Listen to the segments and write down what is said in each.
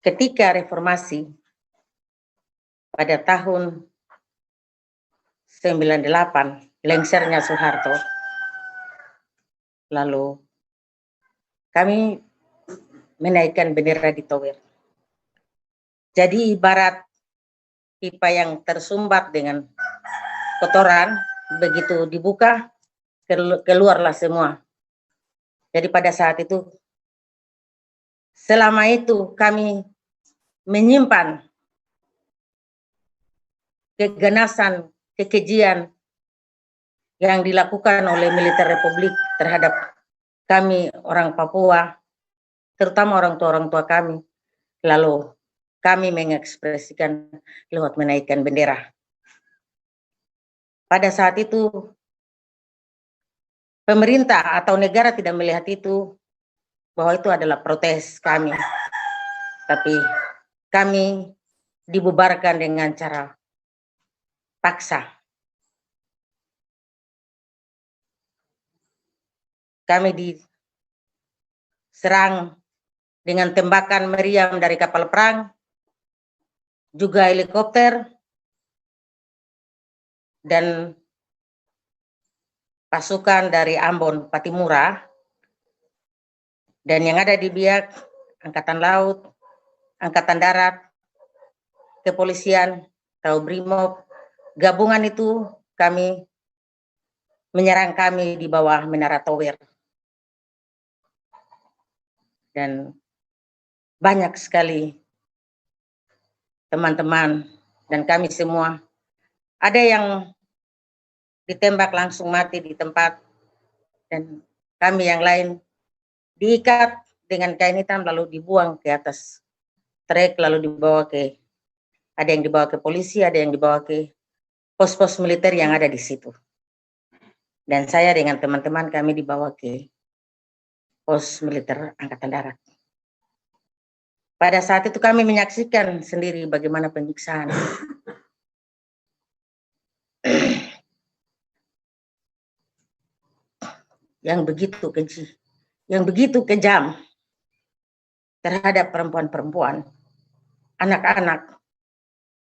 ketika reformasi pada tahun 98, lengsernya Soeharto, lalu kami menaikkan bendera di Tower. Jadi ibarat pipa yang tersumbat dengan kotoran, begitu dibuka, keluarlah semua. Jadi pada saat itu, selama itu kami menyimpan keganasan, kekejian yang dilakukan oleh militer Republik terhadap kami orang Papua, terutama orang tua kami. Lalu kami mengekspresikan lewat menaikkan bendera. Pada saat itu pemerintah atau negara tidak melihat itu, bahwa itu adalah protes kami. Tapi kami dibubarkan dengan cara paksa. Kami diserang dengan tembakan meriam dari kapal perang, juga helikopter, dan pasukan dari Ambon, Patimura, dan yang ada di Biak, Angkatan Laut, Angkatan Darat, Kepolisian, atau Brimob, gabungan itu kami menyerang kami di bawah Menara Tower. Dan banyak sekali teman-teman dan kami semua, ada yang ditembak langsung mati di tempat, dan kami yang lain diikat dengan kain hitam lalu dibuang ke atas trek, lalu dibawa ke, ada yang dibawa ke polisi, ada yang dibawa ke pos-pos militer yang ada di situ. Dan saya dengan teman-teman kami dibawa ke pos militer Angkatan Darat. Pada saat itu kami menyaksikan sendiri bagaimana penyiksaan. Yang begitu keji, yang begitu kejam terhadap perempuan-perempuan, anak-anak,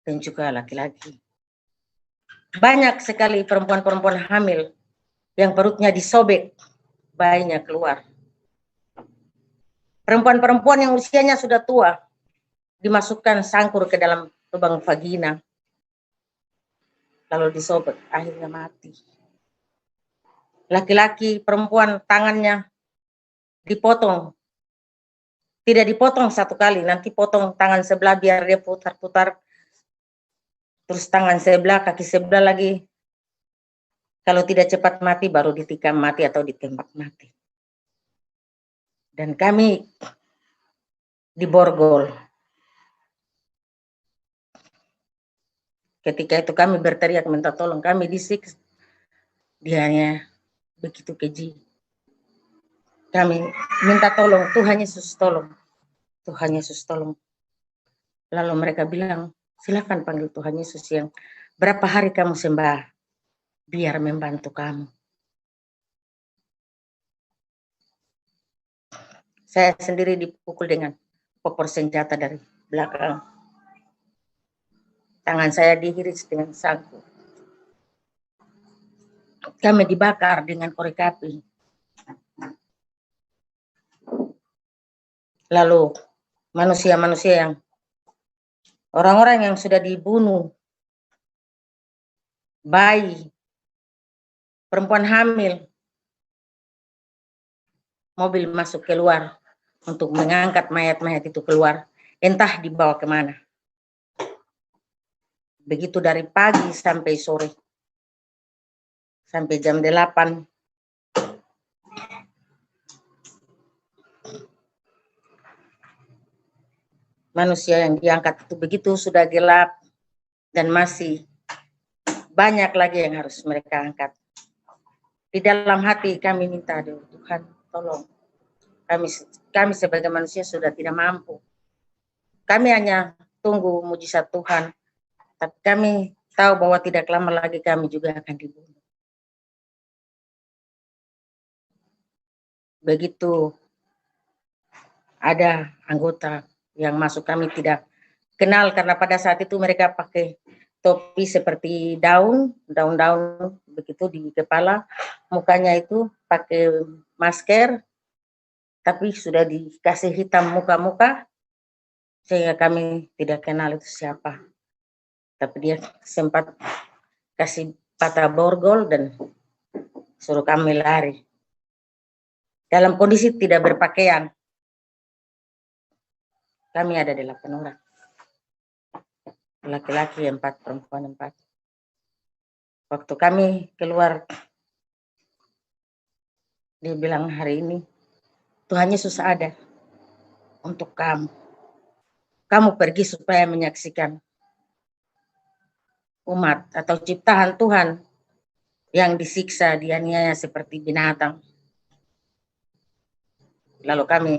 dan juga laki-laki. Banyak sekali perempuan-perempuan hamil yang perutnya disobek, bayinya keluar. Perempuan-perempuan yang usianya sudah tua dimasukkan sangkur ke dalam lubang vagina, lalu disobek, akhirnya mati. Laki-laki, perempuan, tangannya dipotong. Tidak dipotong satu kali, nanti potong tangan sebelah biar dia putar-putar. Terus tangan sebelah, kaki sebelah lagi. Kalau tidak cepat mati, baru ditikam mati atau ditembak mati. Dan kami diborgol. Ketika itu kami berteriak minta tolong, kami disiksa. Dia hanya begitu keji. Kami minta tolong, Tuhan Yesus tolong. Tuhan Yesus tolong. Lalu mereka bilang, silakan panggil Tuhan Yesus yang berapa hari kamu sembah, biar membantu kamu. Saya sendiri dipukul dengan popor senjata dari belakang. Tangan saya dihiris dengan saku. Kami dibakar dengan korek api. Lalu manusia-manusia yang, orang-orang yang sudah dibunuh, bayi, perempuan hamil, mobil masuk keluar untuk mengangkat mayat-mayat itu keluar, entah dibawa kemana. Begitu dari pagi sampai sore, sampai jam 8. Manusia yang diangkat itu begitu sudah gelap dan masih banyak lagi yang harus mereka angkat. Di dalam hati kami minta, Tuhan tolong. Kami sebagai manusia sudah tidak mampu. Kami hanya tunggu mujizat Tuhan. Tapi kami tahu bahwa tidak lama lagi kami juga akan dibunuh. Begitu ada anggota yang masuk kami tidak kenal, karena pada saat itu mereka pakai topi seperti daun-daun begitu di kepala, mukanya itu pakai masker, tapi sudah dikasih hitam muka-muka, sehingga kami tidak kenal itu siapa. Tapi dia sempat kasih patah borgol dan suruh kami lari. Dalam kondisi tidak berpakaian. Kami ada 8 orang. Laki-laki 4, perempuan 4. Waktu kami keluar, dia bilang, hari ini Tuhan Yesus ada untuk kamu. Kamu pergi supaya menyaksikan umat atau ciptaan Tuhan yang disiksa, dianiaya seperti binatang. Lalu kami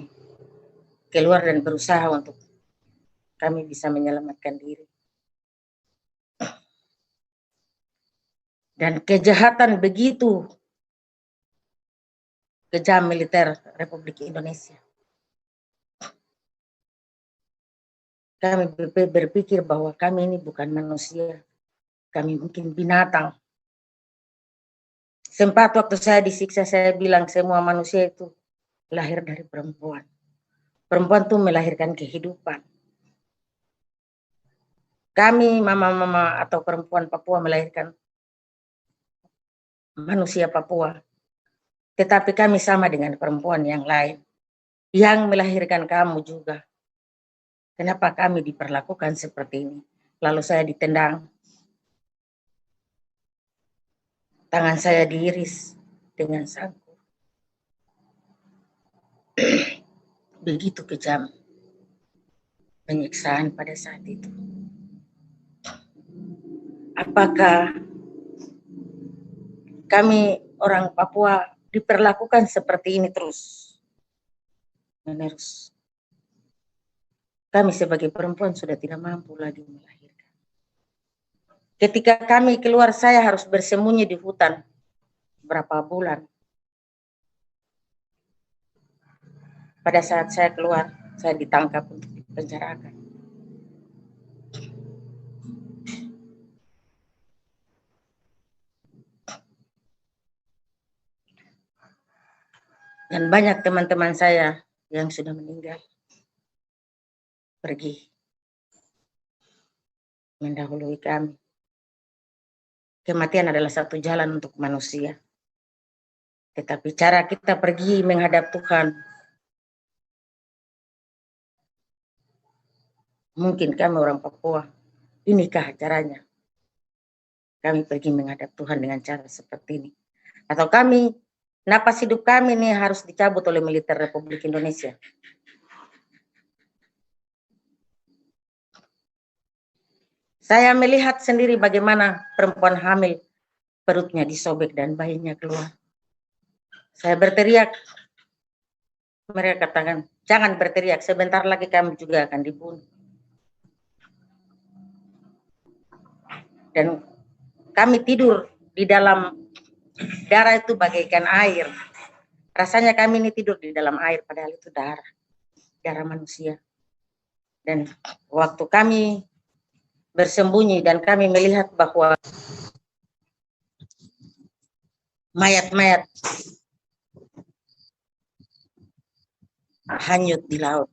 keluar dan berusaha untuk kami bisa menyelamatkan diri. Dan kejahatan begitu kejam militer Republik Indonesia. Kami berpikir bahwa kami ini bukan manusia, kami mungkin binatang. Sempat waktu saya disiksa, saya bilang semua manusia itu lahir dari perempuan. Perempuan itu melahirkan kehidupan. Kami mama-mama atau perempuan Papua melahirkan manusia Papua. Tetapi kami sama dengan perempuan yang lain yang melahirkan kamu juga. Kenapa kami diperlakukan seperti ini? Lalu saya ditendang. Tangan saya diiris dengan sangkur. Begitu kejam penyiksaan pada saat itu. Apakah kami orang Papua diperlakukan seperti ini terus menerus? Kami sebagai perempuan sudah tidak mampu lagi melahirkan. Ketika kami keluar, saya harus bersembunyi di hutan berapa bulan. Pada saat saya keluar, saya ditangkap untuk dipenjarakan. Dan banyak teman-teman saya yang sudah meninggal, pergi mendahului kami. Kematian adalah satu jalan untuk manusia. Tetapi cara kita pergi menghadap Tuhan, mungkin kami orang Papua, inikah caranya? Kami pergi menghadap Tuhan dengan cara seperti ini. Atau kami, napas hidup kami ini harus dicabut oleh militer Republik Indonesia. Saya melihat sendiri bagaimana perempuan hamil perutnya disobek dan bayinya keluar. Saya berteriak. Mereka katakan, jangan berteriak, sebentar lagi kami juga akan dibunuh. Dan kami tidur di dalam darah itu bagaikan air. Rasanya kami ini tidur di dalam air, padahal itu darah manusia. Dan waktu kami bersembunyi dan kami melihat bahwa mayat-mayat hanyut di laut.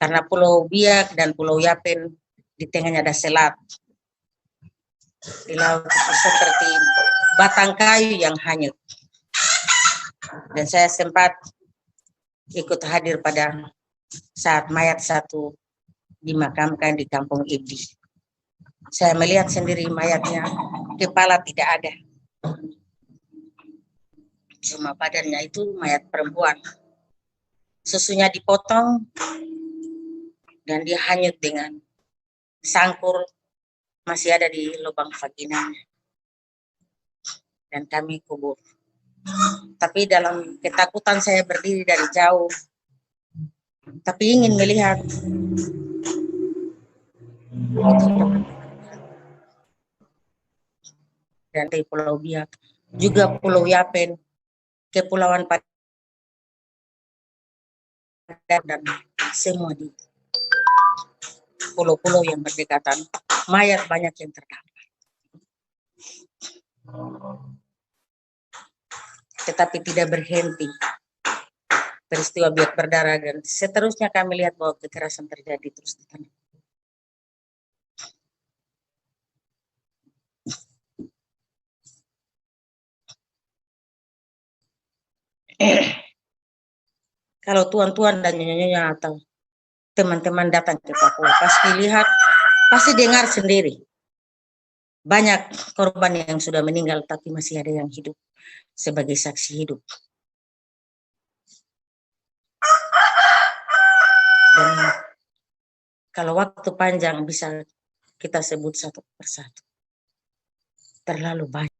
Karena Pulau Biak dan Pulau Yapen di tengahnya ada selat. Di laut itu seperti batang kayu yang hanyut. Dan saya sempat ikut hadir pada saat mayat satu dimakamkan di Kampung Ibdi. Saya melihat sendiri mayatnya, kepala tidak ada. Cuma badannya itu mayat perempuan. Susunya dipotong dan dia hanyut dengan sangkur masih ada di lubang vaginanya. Dan kami kubur. Tapi dalam ketakutan saya berdiri dari jauh. Tapi ingin melihat. Dan di Pulau Biak, juga Pulau Yapen, Kepulauan Padar dan semua di pulau-pulau yang berdekatan, mayat banyak yang terdampar. Tetapi tidak berhenti peristiwa biak berdarah, dan seterusnya kami lihat bahwa kekerasan terjadi terus di tanah. Kalau tuan-tuan dan nyonya-nyonya atau teman-teman datang ke Papua, pasti lihat, pasti dengar sendiri. Banyak korban yang sudah meninggal, tapi masih ada yang hidup sebagai saksi hidup. Dan kalau waktu panjang bisa kita sebut satu persatu. Terlalu banyak.